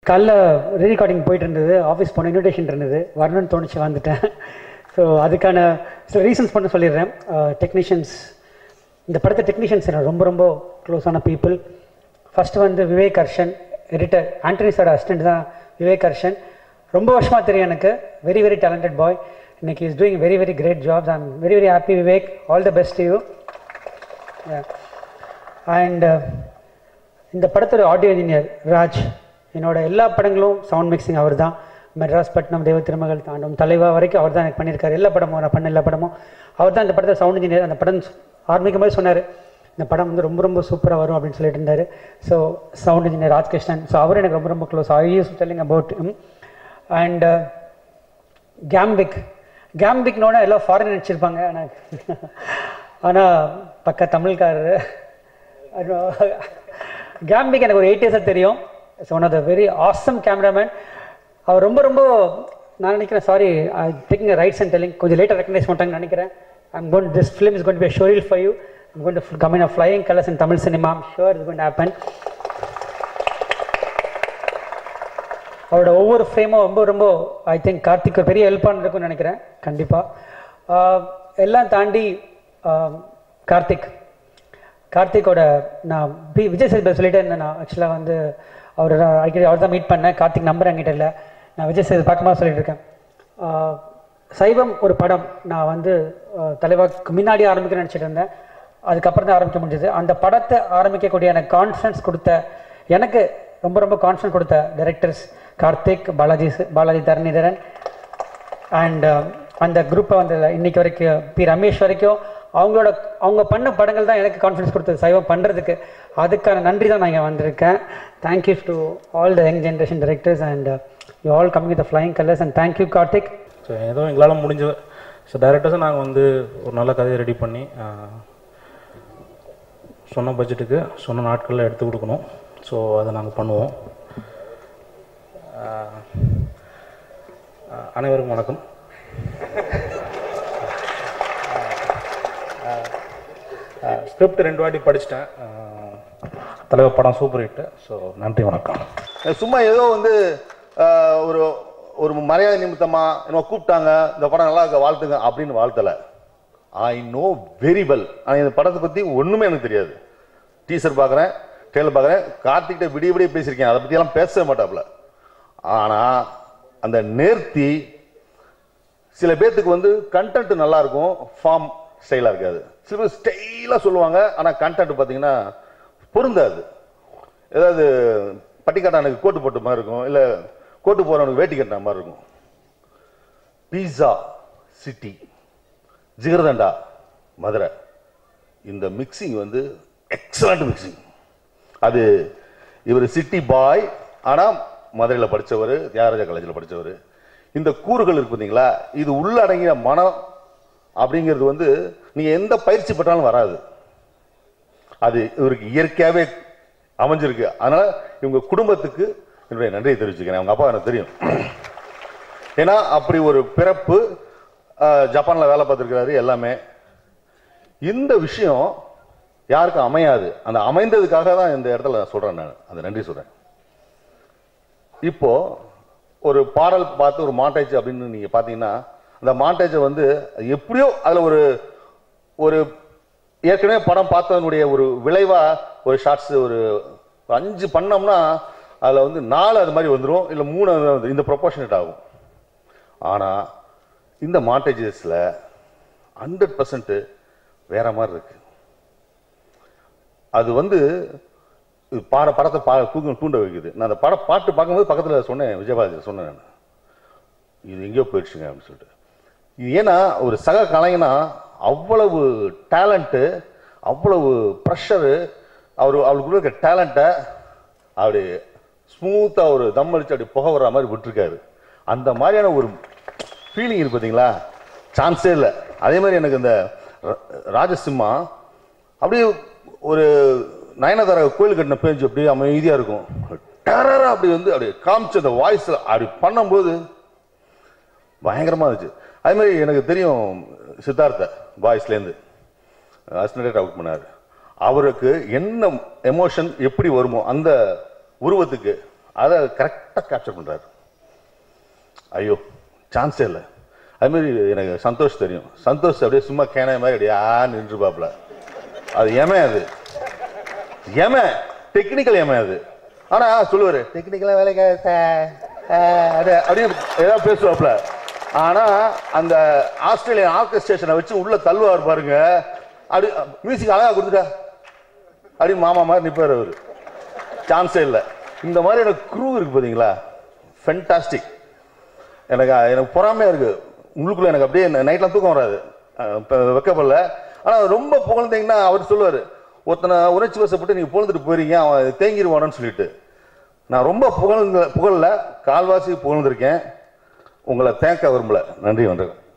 காலைல ரீரெக்கார்டிங் போயிட்டு இருந்தது, ஆஃபீஸ் போன இன்விடேஷன் இருந்தது, வரணும்னு தோணுச்சு, வந்துட்டேன். ஸோ அதுக்கான சில ரீசன்ஸ் பண்ண சொல்லிடுறேன். டெக்னீஷியன்ஸ், இந்த படத்தை டெக்னீஷியன்ஸ் ரொம்ப ரொம்ப க்ளோஸான பீப்புள். ஃபஸ்ட்டு வந்து Vivek Harshan, editor. Antony sir assistant தான் விவேக் ஹர்ஷன். ரொம்ப வருஷமாக தெரியும் எனக்கு. Very very talented boy. இன்னைக்கு is doing very very great jobs. I am very very happy Vivek. All the best you. And இந்த படத்தோட ஆடியோ இன்ஜினியர் ராஜ். என்னோட எல்லா படங்களும் சவுண்ட் மிக்சிங் அவர் தான். மெட்ராஸ் பட்டினம், தெய்வ திருமகள், தாண்டம், தலைவா வரைக்கும் அவர் தான் எனக்கு பண்ணியிருக்காரு. எல்லா படமும் நான் பண்ண எல்லா படமும் அவர் தான். இந்த படத்தை சவுண்ட் இன்ஜினியர். அந்த படம் ஆரம்பிக்கும் போது சொன்னார், இந்த படம் வந்து ரொம்ப ரொம்ப சூப்பராக வரும் அப்படின்னு சொல்லிட்டு இருந்தார். So sound engineer Rajkrishnan. So அவர் எனக்கு ரொம்ப ரொம்ப close. I use telling about and கேம்பிக்னோட எல்லாம் ஃபாரின் நினச்சிருப்பாங்க. ஆனால் பக்கா தமிழ்காரர். கேம்பிக் எனக்கு ஒரு 8 இயர்ஸாக தெரியும். It's one of the very awesome cameraman. அவர் ரொம்ப ரொம்ப நான் நினைக்கிறேன், sorry taking rights and telling, கொஞ்சம் லேட்டாக ரெக்கக்னைஸ் பண்ணிட்டாங்கன்னு நினைக்கிறேன். This film is going to be a showreel for you. I'm going to come in a flying colors in Tamil cinema. I'm sure it's going to happen. அவரோட ஒவ்வொரு ஃப்ரேமும் ரொம்ப ரொம்ப I think Karthik ஒரு பெரிய ஹெல்ப்பாக இருக்கும்னு நினைக்கிறேன். கண்டிப்பாக எல்லாம் தாண்டி கார்த்திக்கோட நான் விஜய் சேதுபதி சொல்லிட்டே இருந்தேன். நான் ஆக்சுவலாக வந்து அடிக்கடி அவர் தான் மீட் பண்ணேன். கார்த்திக் நம்பர் என்கிட்ட இல்லை. நான் விஜய் சேது பார்க்கும்போது சொல்லிட்டு இருக்கேன். சைவம் ஒரு படம் நான் வந்து தலைவாக்கு முன்னாடி ஆரம்பிக்கணும்னு நினச்சிட்டு இருந்தேன். அதுக்கப்புறம் தான் ஆரம்பிக்க முடிஞ்சது. அந்த படத்தை ஆரம்பிக்கக்கூடிய எனக்கு கான்ஃபிடன்ஸ் கொடுத்த, எனக்கு ரொம்ப ரொம்ப கான்ஃபிடன்ஸ் கொடுத்த டைரக்டர்ஸ் கார்த்திக், பாலாஜி தரணிதரன் அண்ட் அந்த குரூப்பை வந்து இன்னைக்கு வரைக்கும் பி ரமேஷ் வரைக்கும் அவங்க பண்ண படங்கள் தான் எனக்கு கான்ஃபிடன்ஸ் கொடுத்தது சைவம் பண்ணுறதுக்கு. அதுக்கான நன்றி தான் நான் இங்கே வந்திருக்கேன். Thank you to all the young generation directors and you all coming with the flying colours and thank you Karthik. So ஏதோ எங்களால் முடிஞ்சது. ஸோ டைரக்டர்ஸை நாங்கள் வந்து ஒரு நல்ல கதையை ரெடி பண்ணி சொன்ன பட்ஜெட்டுக்கு சொன்ன நாட்களில் எடுத்து கொடுக்கணும். ஸோ அதை நாங்கள் பண்ணுவோம். அனைவருக்கும் வணக்கம். ஸ்கிரிப்ட் 2 வாட்டி படிச்சுட்டேன். தலைவர் படம் சூப்பர் ஹிட். ஸோ நன்றி, வணக்கம். சும்மா ஏதோ வந்து ஒரு ஒரு மரியாதை நிமித்தமா என்ன கூப்பிட்டாங்க, இந்த படம் நல்லா இருக்க வாழ்த்துங்க அப்படின்னு வாழ்த்தலை. I know very well. ஆனால் இந்த படத்தை பற்றி ஒன்றுமே எனக்கு தெரியாது. டீசர் பார்க்குறேன், ட்ரெயிலர் பார்க்குறேன், கார்த்திகிட்ட விடிய விடிய பேசியிருக்கேன். அதை பற்றியெல்லாம் பேசவே மாட்டாப்புல. ஆனால் அந்த நேர்த்தி சில பேர்த்துக்கு வந்து கண்டென்ட் நல்லா இருக்கும், ஃபார்ம் ஸ்டைலாக இருக்காது. சில பேர் ஸ்டைலாக சொல்லுவாங்க, ஆனால் கண்டென்ட் பார்த்தீங்கன்னா பொருந்தாது. ஏதாவது பட்டிக்காட்டானுக்கு கோட்டு போட்ட மாதிரி இருக்கும், இல்லை கோட்டு போகிறவனுக்கு வேட்டி கட்டின மாதிரி இருக்கும். பீஸா சிட்டி, ஜிகர்தண்டா மதுரை, இந்த மிக்சிங் வந்து எக்ஸலண்ட் மிக்சிங். அது இவர் சிட்டி பாய், ஆனால் மதுரையில் படித்தவர், தியாகராஜா காலேஜில் படித்தவர். இந்த கூறுகள் இருக்கு பார்த்தீங்களா, இது உள்ளடங்கிய மனம் அப்படிங்கிறது வந்து நீங்கள் எந்த பயிற்சி பெற்றாலும் வராது. அது இவருக்கு இயற்கையாகவே அமைஞ்சிருக்கு. அதனால் இவங்க குடும்பத்துக்கு என்னுடைய நன்றியை தெரிவிச்சுக்கிறேன். அவங்க அப்பா எனக்கு தெரியும். ஏன்னா அப்படி ஒரு பிறப்பு, ஜப்பானில் வேலை பார்த்துருக்கிறாரு எல்லாமே. இந்த விஷயம் யாருக்கும் அமையாது. அந்த அமைந்ததுக்காக தான் இந்த இடத்துல சொல்கிறேன். நான் அந்த நன்றி சொல்கிறேன். இப்போ ஒரு பாடல் பார்த்து ஒரு மாண்டேஜ் அப்படின்னு நீங்கள் பார்த்தீங்கன்னா, அந்த மாண்டேஜை வந்து எப்படியோ அதில் ஒரு ஒரு ஏற்கனவே படம் பார்த்ததனுடைய ஒரு விளைவாக ஒரு ஷார்ட்ஸ் ஒரு 5 பண்ணோம்னா அதில் வந்து 4 அது மாதிரி வந்துடும், இல்லை 3 வந்து இந்த ப்ரொபோர்ஷனேட் ஆகும். ஆனால் இந்த மாண்டேஜஸில் 100% வேற மாதிரி இருக்கு. அது வந்து படத்தை தூண்ட வைக்குது. நான் அந்த பாட்டு பார்க்கும்போது பக்கத்தில் சொன்னேன், விஜயபாலாஜி சொன்னேன், நான் இது எங்கேயோ போயிடுச்சுங்க அப்படின்னு சொல்லிட்டு. இது ஏன்னா ஒரு சக கலைஞனா அவ்வளவு டேலண்ட்டு, அவ்வளவு ப்ரெஷரு, அவளுக்குள்ள இருக்க டேலண்ட்டை அப்படி ஸ்மூத்தாக ஒரு தம் அடிச்சு அப்படி புகை வர்ற மாதிரி விட்டுருக்காரு. அந்த மாதிரியான ஒரு ஃபீலிங் இருக்கு பார்த்தீங்களா, சான்ஸே இல்லை. அதே மாதிரி எனக்கு இந்த ராஜசிம்மா அப்படியே ஒரு நயனதார கோயில் கட்டின பேஞ்சு அப்படியே அமைதியாக இருக்கும். டெரரா அப்படி வந்து அப்படி காமிச்சு அந்த வாய்ஸில் அப்படி பண்ணும்போது பயங்கரமாக இருந்துச்சு. அதே மாதிரி எனக்கு தெரியும் சித்தார்த்த வாய்ஸ்லேருந்து அசிஸ்டன்ட் அவுட் பண்ணார். அவருக்கு என்ன எமோஷன் எப்படி வருமோ அந்த உருவத்துக்கு அதை கரெக்டாக கேப்சர் பண்ணுறாரு. ஐயோ சான்ஸே இல்லை. அதுமாரி எனக்கு சந்தோஷ் தெரியும். சந்தோஷ் அப்படியே சும்மா கேன மாதிரி அப்படியே நின்றுப்பாப்புல. அது ஏமே அது ஏமே டெக்னிக்கல் ஏமே அது. ஆனால் சொல்லுவார் டெக்னிக்கலாக வேலைக்கு அப்படியே ஏதாவது பேசுவாப்புல. ஆனால் அந்த ஆஸ்திரேலியன் ஆர்கெஸ்ட்ரேஷனை வச்சு உள்ள தள்ளுவார் பாருங்க. அப்படி மியூசிக் அழகாக கொடுத்துட்டா அப்படி மாமா மாதிரி நிற்பார் அவர். சான்ஸே இல்லை. இந்த மாதிரி எனக்கு க்ரூ இருக்கு பார்த்தீங்களா, ஃபென்டாஸ்டிக். எனக்கு பொறாமையாக இருக்குது உள்ளுக்குள்ளே. எனக்கு அப்படியே நைட்லாம் தூக்கம் வராது, வைக்கப்படல. ஆனால் ரொம்ப புகழ்ந்தீங்கன்னா அவர் சொல்லுவார், ஒருத்தனை உணர்ச்சி வசப்பட்டு நீங்கள் புகழ்ந்துட்டு போயிருங்க அவன் தேங்கிடுவானு சொல்லிட்டு. நான் ரொம்ப புகழல, கால்வாசி புகழ்ந்திருக்கேன். உங்களை தேக்க விரும்பல. நன்றி வணக்கம்.